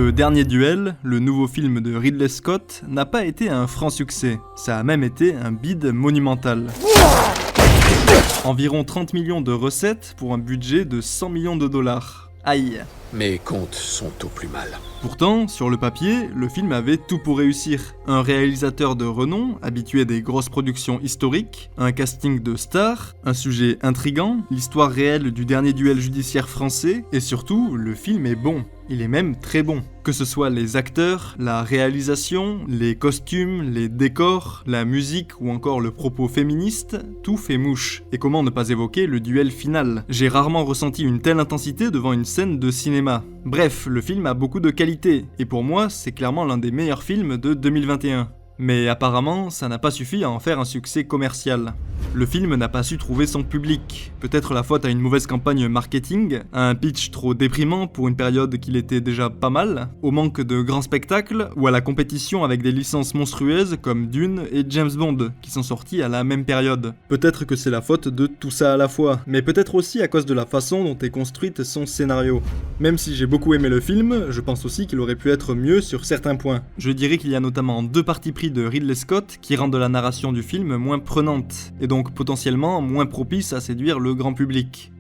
Le dernier duel, le nouveau film de Ridley Scott, n'a pas été un franc succès. Ça a même été un bide monumental. Environ 30 millions de recettes pour un budget de 100 millions de dollars. Aïe. Mes comptes sont au plus mal. Pourtant, sur le papier, le film avait tout pour réussir. Un réalisateur de renom, habitué des grosses productions historiques, un casting de stars, un sujet intrigant, l'histoire réelle du dernier duel judiciaire français, et surtout, le film est bon. Il est même très bon. Que ce soit les acteurs, la réalisation, les costumes, les décors, la musique ou encore le propos féministe, tout fait mouche. Et comment ne pas évoquer le duel final? J'ai rarement ressenti une telle intensité devant une scène de cinéma. Bref, le film a beaucoup de qualité, et pour moi, c'est clairement l'un des meilleurs films de 2021. Mais apparemment, ça n'a pas suffi à en faire un succès commercial. Le film n'a pas su trouver son public. Peut-être la faute à une mauvaise campagne marketing, à un pitch trop déprimant pour une période qu'il était déjà pas mal, au manque de grands spectacles, ou à la compétition avec des licences monstrueuses comme Dune et James Bond, qui sont sortis à la même période. Peut-être que c'est la faute de tout ça à la fois, mais peut-être aussi à cause de la façon dont est construite son scénario. Même si j'ai beaucoup aimé le film, je pense aussi qu'il aurait pu être mieux sur certains points. Je dirais qu'il y a notamment deux partis pris de Ridley Scott qui rendent la narration du film moins prenante, et donc potentiellement moins propice à séduire le grand public.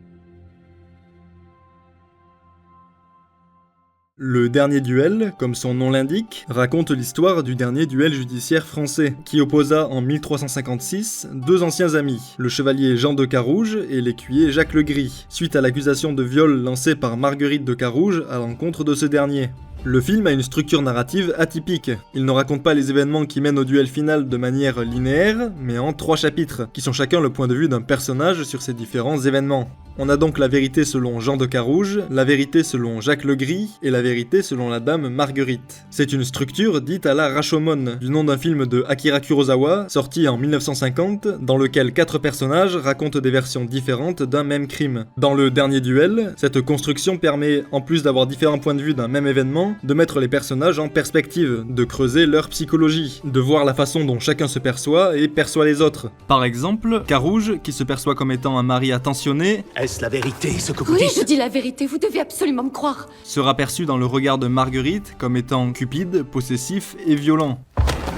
Le dernier duel, comme son nom l'indique, raconte l'histoire du dernier duel judiciaire français, qui opposa en 1356 deux anciens amis, le chevalier Jean de Carouge et l'écuyer Jacques le Gris, suite à l'accusation de viol lancée par Marguerite de Carouge à l'encontre de ce dernier. Le film a une structure narrative atypique. Il ne raconte pas les événements qui mènent au duel final de manière linéaire, mais en 3 chapitres, qui sont chacun le point de vue d'un personnage sur ces différents événements. On a donc la vérité selon Jean de Carouge, la vérité selon Jacques le Gris, et la vérité selon la dame Marguerite. C'est une structure dite à la Rashomon, du nom d'un film de Akira Kurosawa, sorti en 1950, dans lequel 4 personnages racontent des versions différentes d'un même crime. Dans le dernier duel, cette construction permet, en plus d'avoir différents points de vue d'un même événement, de mettre les personnages en perspective, de creuser leur psychologie, de voir la façon dont chacun se perçoit et perçoit les autres. Par exemple, Carouge, qui se perçoit comme étant un mari attentionné, est-ce la vérité, ce que vous Oui, dites? je dis la vérité, vous devez absolument me croire. sera perçu dans le regard de Marguerite comme étant cupide, possessif et violent.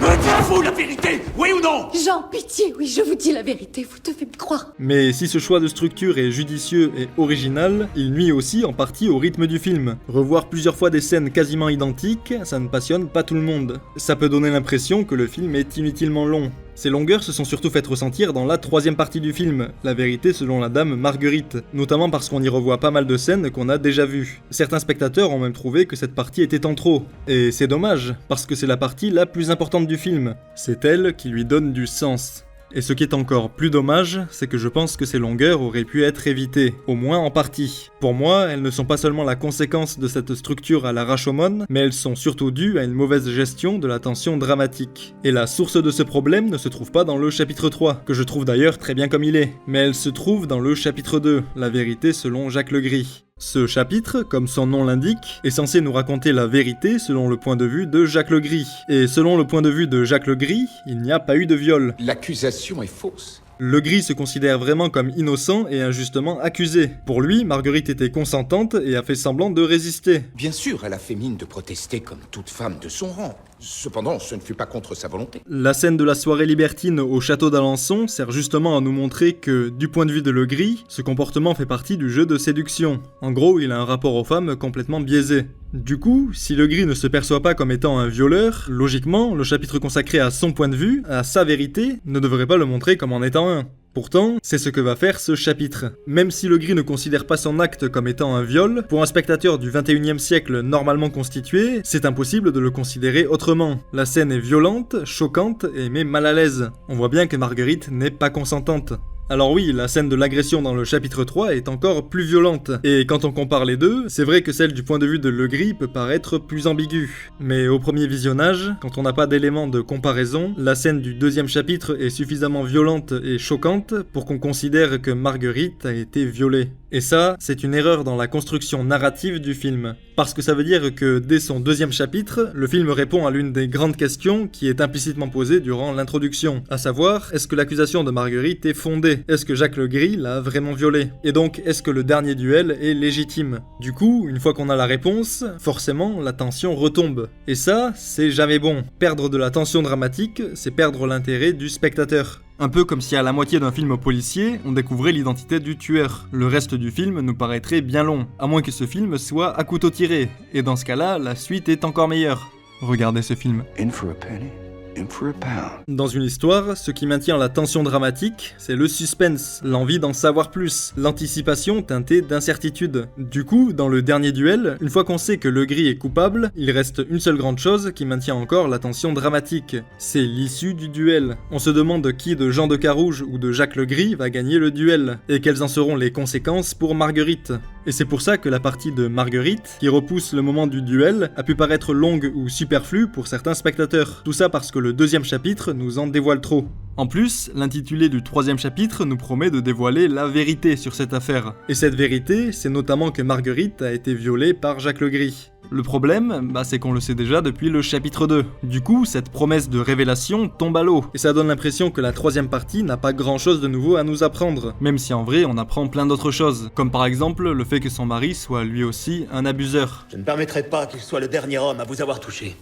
Me dites-vous la vérité, oui ou non? Jean, pitié, oui, je vous dis la vérité, vous devez me croire. Mais si ce choix de structure est judicieux et original, il nuit aussi en partie au rythme du film. Revoir plusieurs fois des scènes quasiment identiques, ça ne passionne pas tout le monde. Ça peut donner l'impression que le film est inutilement long. Ces longueurs se sont surtout faites ressentir dans la 3e partie du film, la vérité selon la dame Marguerite, notamment parce qu'on y revoit pas mal de scènes qu'on a déjà vues. Certains spectateurs ont même trouvé que cette partie était en trop, et c'est dommage, parce que c'est la partie la plus importante du film. C'est elle qui lui donne du sens. Et ce qui est encore plus dommage, c'est que je pense que ces longueurs auraient pu être évitées, au moins en partie. Pour moi, elles ne sont pas seulement la conséquence de cette structure à la Rashomon, mais elles sont surtout dues à une mauvaise gestion de la tension dramatique. Et la source de ce problème ne se trouve pas dans le chapitre 3, que je trouve d'ailleurs très bien comme il est, mais elle se trouve dans le chapitre 2, la vérité selon Jacques le Gris. Ce chapitre, comme son nom l'indique, est censé nous raconter la vérité selon le point de vue de Jacques le Gris. Et selon le point de vue de Jacques le Gris, il n'y a pas eu de viol. L'accusation est fausse. Le Gris se considère vraiment comme innocent et injustement accusé. Pour lui, Marguerite était consentante et a fait semblant de résister. Bien sûr, elle a fait mine de protester comme toute femme de son rang. Cependant, ce ne fut pas contre sa volonté. La scène de la soirée libertine au château d'Alençon sert justement à nous montrer que, du point de vue de Le Gris, ce comportement fait partie du jeu de séduction. En gros, il a un rapport aux femmes complètement biaisé. Du coup, si Le Gris ne se perçoit pas comme étant un violeur, logiquement, le chapitre consacré à son point de vue, à sa vérité, ne devrait pas le montrer comme en étant un. Pourtant, c'est ce que va faire ce chapitre. Même si Le Gris ne considère pas son acte comme étant un viol, pour un spectateur du 21e siècle normalement constitué, c'est impossible de le considérer autrement. La scène est violente, choquante et met mal à l'aise. On voit bien que Marguerite n'est pas consentante. Alors oui, la scène de l'agression dans le chapitre 3 est encore plus violente, et quand on compare les deux, c'est vrai que celle du point de vue de Le Gris peut paraître plus ambiguë. Mais au premier visionnage, quand on n'a pas d'éléments de comparaison, la scène du 2e chapitre est suffisamment violente et choquante pour qu'on considère que Marguerite a été violée. Et ça, c'est une erreur dans la construction narrative du film. Parce que ça veut dire que dès son 2e chapitre, le film répond à l'une des grandes questions qui est implicitement posée durant l'introduction, à savoir, est-ce que l'accusation de Marguerite est fondée ? vrai? Est-ce que Jacques Legris l'a vraiment violée? Et donc, est-ce que le dernier duel est légitime? Du coup, une fois qu'on a la réponse, forcément, la tension retombe. Et ça, c'est jamais bon. Perdre de la tension dramatique, c'est perdre l'intérêt du spectateur. Un peu comme si à la moitié d'un film policier, on découvrait l'identité du tueur. Le reste du film nous paraîtrait bien long, à moins que ce film soit à couteau tiré. Et dans ce cas-là, la suite est encore meilleure. Regardez ce film. In for a penny, in for a pound. Dans une histoire, ce qui maintient la tension dramatique, c'est le suspense, l'envie d'en savoir plus, l'anticipation teintée d'incertitude. Du coup, dans le dernier duel, une fois qu'on sait que Legris est coupable, il reste une seule grande chose qui maintient encore la tension dramatique. C'est l'issue du duel. On se demande qui de Jean de Carouge ou de Jacques Legris va gagner le duel, et quelles en seront les conséquences pour Marguerite. Et c'est pour ça que la partie de Marguerite, qui repousse le moment du duel, a pu paraître longue ou superflue pour certains spectateurs. Tout ça parce que le deuxième chapitre nous en dévoile trop. En plus, l'intitulé du troisième chapitre nous promet de dévoiler la vérité sur cette affaire. Et cette vérité, c'est notamment que Marguerite a été violée par Jacques Legris. Le problème, c'est qu'on le sait déjà depuis le chapitre 2. Du coup, cette promesse de révélation tombe à l'eau, et ça donne l'impression que la troisième partie n'a pas grand chose de nouveau à nous apprendre, même si en vrai on apprend plein d'autres choses, comme par exemple le fait que son mari soit lui aussi un abuseur. Je ne permettrai pas qu'il soit le dernier homme à vous avoir touché.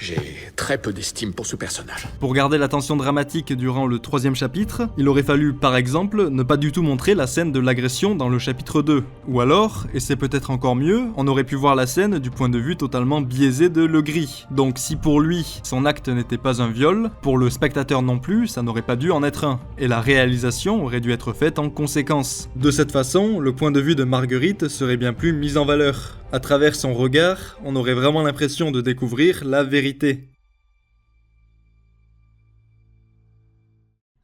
J'ai très peu d'estime pour ce personnage. Pour garder la tension dramatique durant le troisième chapitre, il aurait fallu, par exemple, ne pas du tout montrer la scène de l'agression dans le chapitre 2. Ou alors, et c'est peut-être encore mieux, on aurait pu voir la scène du point de vue totalement biaisé de Legris. Donc si pour lui, son acte n'était pas un viol, pour le spectateur non plus, ça n'aurait pas dû en être un. Et la réalisation aurait dû être faite en conséquence. De cette façon, le point de vue de Marguerite serait bien plus mis en valeur. À travers son regard, on aurait vraiment l'impression de découvrir la vérité.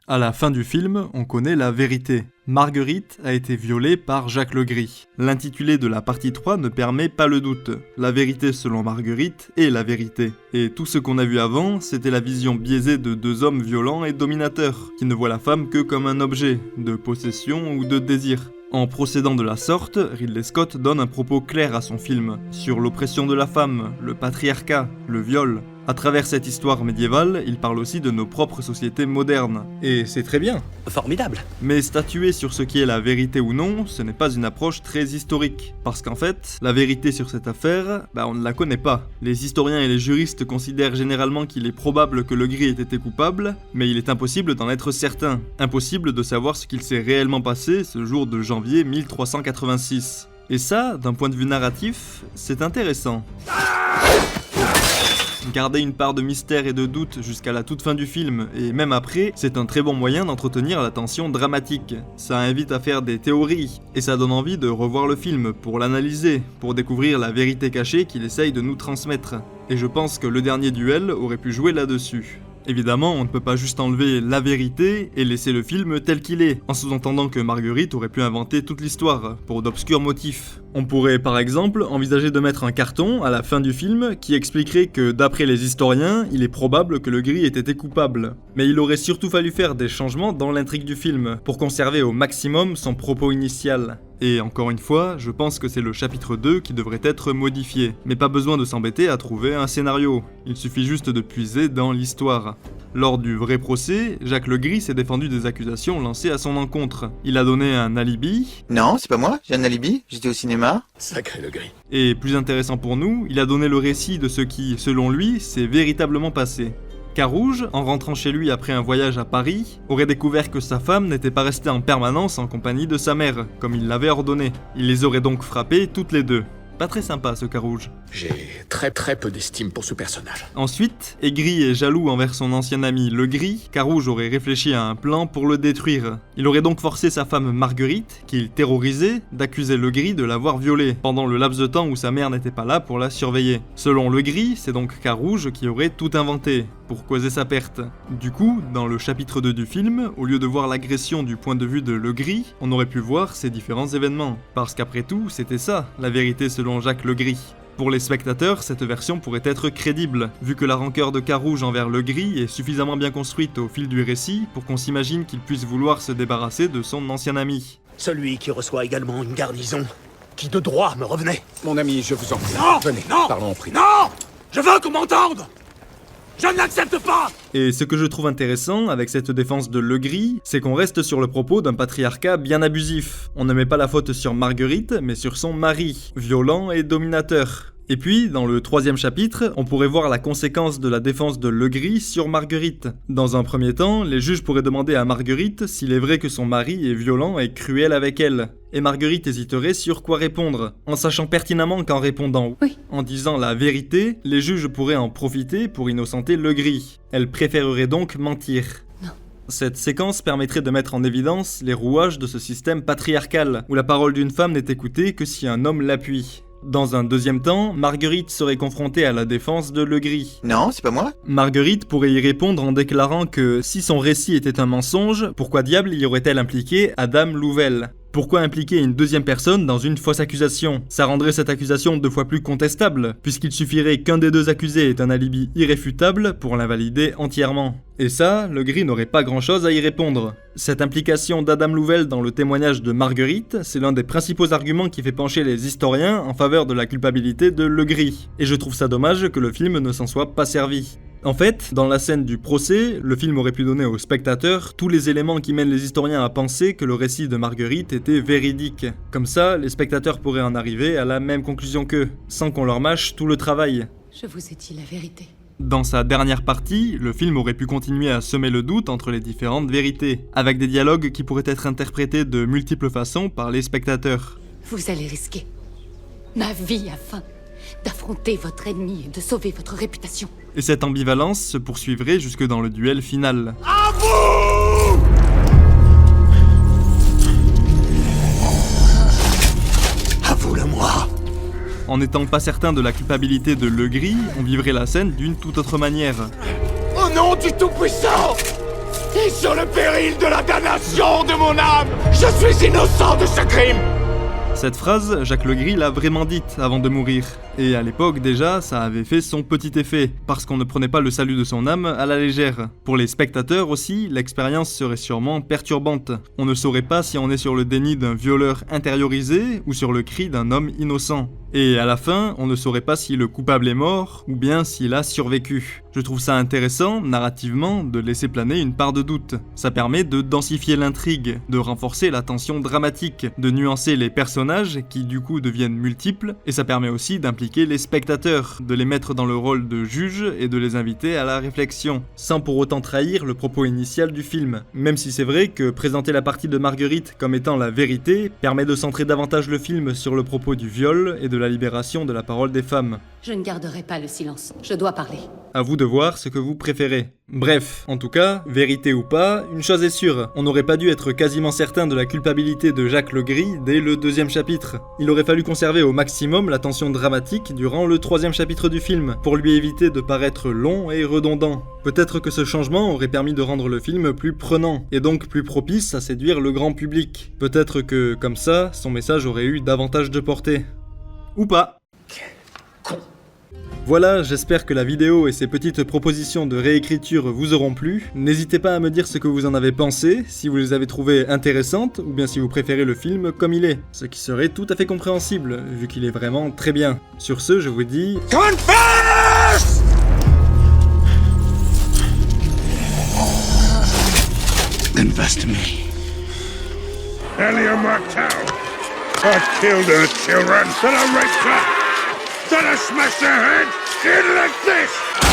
À la fin du film, on connaît la vérité. Marguerite a été violée par Jacques Legris. L'intitulé de la partie 3 ne permet pas le doute. La vérité selon Marguerite est la vérité. Et tout ce qu'on a vu avant, c'était la vision biaisée de deux hommes violents et dominateurs, qui ne voient la femme que comme un objet, de possession ou de désir. En procédant de la sorte, Ridley Scott donne un propos clair à son film, sur l'oppression de la femme, le patriarcat, le viol. À travers cette histoire médiévale, il parle aussi de nos propres sociétés modernes. Et c'est très bien. Formidable. Mais statuer sur ce qui est la vérité ou non, ce n'est pas une approche très historique. Parce qu'en fait, la vérité sur cette affaire, on ne la connaît pas. Les historiens et les juristes considèrent généralement qu'il est probable que Legris ait été coupable, mais il est impossible d'en être certain. Impossible de savoir ce qu'il s'est réellement passé ce jour de janvier 1386. Et ça, d'un point de vue narratif, c'est intéressant. Garder une part de mystère et de doute jusqu'à la toute fin du film, et même après, c'est un très bon moyen d'entretenir la tension dramatique. Ça invite à faire des théories, et ça donne envie de revoir le film pour l'analyser, pour découvrir la vérité cachée qu'il essaye de nous transmettre. Et je pense que le dernier duel aurait pu jouer là-dessus. Évidemment, on ne peut pas juste enlever la vérité et laisser le film tel qu'il est, en sous-entendant que Marguerite aurait pu inventer toute l'histoire, pour d'obscurs motifs. On pourrait par exemple envisager de mettre un carton à la fin du film qui expliquerait que d'après les historiens, il est probable que Legris ait été coupable. Mais il aurait surtout fallu faire des changements dans l'intrigue du film, pour conserver au maximum son propos initial. Et encore une fois, je pense que c'est le chapitre 2 qui devrait être modifié. Mais pas besoin de s'embêter à trouver un scénario, il suffit juste de puiser dans l'histoire. Lors du vrai procès, Jacques Legris s'est défendu des accusations lancées à son encontre. Il a donné un alibi. Non, c'est pas moi, j'ai un alibi, j'étais au cinéma. Sacré Legris. Et plus intéressant pour nous, il a donné le récit de ce qui, selon lui, s'est véritablement passé. Carouge, en rentrant chez lui après un voyage à Paris, aurait découvert que sa femme n'était pas restée en permanence en compagnie de sa mère, comme il l'avait ordonné. Il les aurait donc frappées toutes les deux. Pas très sympa ce Carouge. J'ai très peu d'estime pour ce personnage. Ensuite, aigri et jaloux envers son ancien ami Legris, Carouge aurait réfléchi à un plan pour le détruire. Il aurait donc forcé sa femme Marguerite, qu'il terrorisait, d'accuser Legris de l'avoir violée, pendant le laps de temps où sa mère n'était pas là pour la surveiller. Selon Legris, c'est donc Carouge qui aurait tout inventé, pour causer sa perte. Du coup, dans le chapitre 2 du film, au lieu de voir l'agression du point de vue de Legris, on aurait pu voir ces différents événements. Parce qu'après tout, c'était ça, la vérité selon Jacques Legris. Pour les spectateurs, cette version pourrait être crédible, vu que la rancœur de Carouge envers Legris est suffisamment bien construite au fil du récit pour qu'on s'imagine qu'il puisse vouloir se débarrasser de son ancien ami. Celui qui reçoit également une garnison qui de droit me revenait. Mon ami, je vous en prie. Non, Venez, non, parlons en privé. non. Je veux qu'on m'entende. Je ne l'accepte pas! Et ce que je trouve intéressant avec cette défense de Legris, c'est qu'on reste sur le propos d'un patriarcat bien abusif. On ne met pas la faute sur Marguerite, mais sur son mari, violent et dominateur. Et puis, dans le 3e chapitre, on pourrait voir la conséquence de la défense de Legris sur Marguerite. Dans un premier temps, les juges pourraient demander à Marguerite s'il est vrai que son mari est violent et cruel avec elle. Et Marguerite hésiterait sur quoi répondre, en sachant pertinemment qu'en répondant Oui. en disant la vérité, les juges pourraient en profiter pour innocenter Legris. Elle préférerait donc mentir. Non. Cette séquence permettrait de mettre en évidence les rouages de ce système patriarcal, où la parole d'une femme n'est écoutée que si un homme l'appuie. Dans un deuxième temps, Marguerite serait confrontée à la défense de Legris. Non, c'est pas moi. Marguerite pourrait y répondre en déclarant que si son récit était un mensonge, pourquoi diable y aurait-elle impliqué Adam Louvel ? Pourquoi impliquer une deuxième personne dans une fausse accusation ? Ça rendrait cette accusation 2 fois plus contestable, puisqu'il suffirait qu'un des deux accusés ait un alibi irréfutable pour l'invalider entièrement. Et ça, Legris n'aurait pas grand-chose à y répondre. Cette implication d'Adam Louvel dans le témoignage de Marguerite, c'est l'un des principaux arguments qui fait pencher les historiens en faveur de la culpabilité de Legris. Et je trouve ça dommage que le film ne s'en soit pas servi. En fait, dans la scène du procès, le film aurait pu donner aux spectateurs tous les éléments qui mènent les historiens à penser que le récit de Marguerite était véridique. Comme ça, les spectateurs pourraient en arriver à la même conclusion qu'eux, sans qu'on leur mâche tout le travail. Je vous ai dit la vérité. Dans sa dernière partie, le film aurait pu continuer à semer le doute entre les différentes vérités, avec des dialogues qui pourraient être interprétés de multiples façons par les spectateurs. Vous allez risquer ma vie afin d'affronter votre ennemi et de sauver votre réputation. Et cette ambivalence se poursuivrait jusque dans le duel final. À vous! À vous le moi! En n'étant pas certain de la culpabilité de Legris, on vivrait la scène d'une toute autre manière. Au nom du Tout-Puissant! Et sur le péril de la damnation de mon âme, je suis innocent de ce crime! Cette phrase, Jacques Legris l'a vraiment dite avant de mourir. Et à l'époque déjà, ça avait fait son petit effet, parce qu'on ne prenait pas le salut de son âme à la légère. Pour les spectateurs aussi, l'expérience serait sûrement perturbante. On ne saurait pas si on est sur le déni d'un violeur intériorisé ou sur le cri d'un homme innocent. Et à la fin, on ne saurait pas si le coupable est mort ou bien s'il a survécu. Je trouve ça intéressant, narrativement, de laisser planer une part de doute. Ça permet de densifier l'intrigue, de renforcer la tension dramatique, de nuancer les personnages qui du coup deviennent multiples, et ça permet aussi d'impliquer les spectateurs, de les mettre dans le rôle de juge et de les inviter à la réflexion, sans pour autant trahir le propos initial du film. Même si c'est vrai que présenter la partie de Marguerite comme étant la vérité permet de centrer davantage le film sur le propos du viol et de la libération de la parole des femmes. Je ne garderai pas le silence. Je dois parler. À vous de voir ce que vous préférez. Bref, en tout cas, vérité ou pas, une chose est sûre, on n'aurait pas dû être quasiment certain de la culpabilité de Jacques Legris dès le 2e chapitre. Il aurait fallu conserver au maximum la tension dramatique durant le 3e chapitre du film, pour lui éviter de paraître long et redondant. Peut-être que ce changement aurait permis de rendre le film plus prenant, et donc plus propice à séduire le grand public. Peut-être que, comme ça, son message aurait eu davantage de portée. Ou pas. Voilà, j'espère que la vidéo et ces petites propositions de réécriture vous auront plu. N'hésitez pas à me dire ce que vous en avez pensé, si vous les avez trouvées intéressantes, ou bien si vous préférez le film comme il est, ce qui serait tout à fait compréhensible, vu qu'il est vraiment très bien. Sur ce, je vous dis... Confess! Confess to me. Elia Martel. I killed her children. Then I raped her. Then I smashed her head in like this.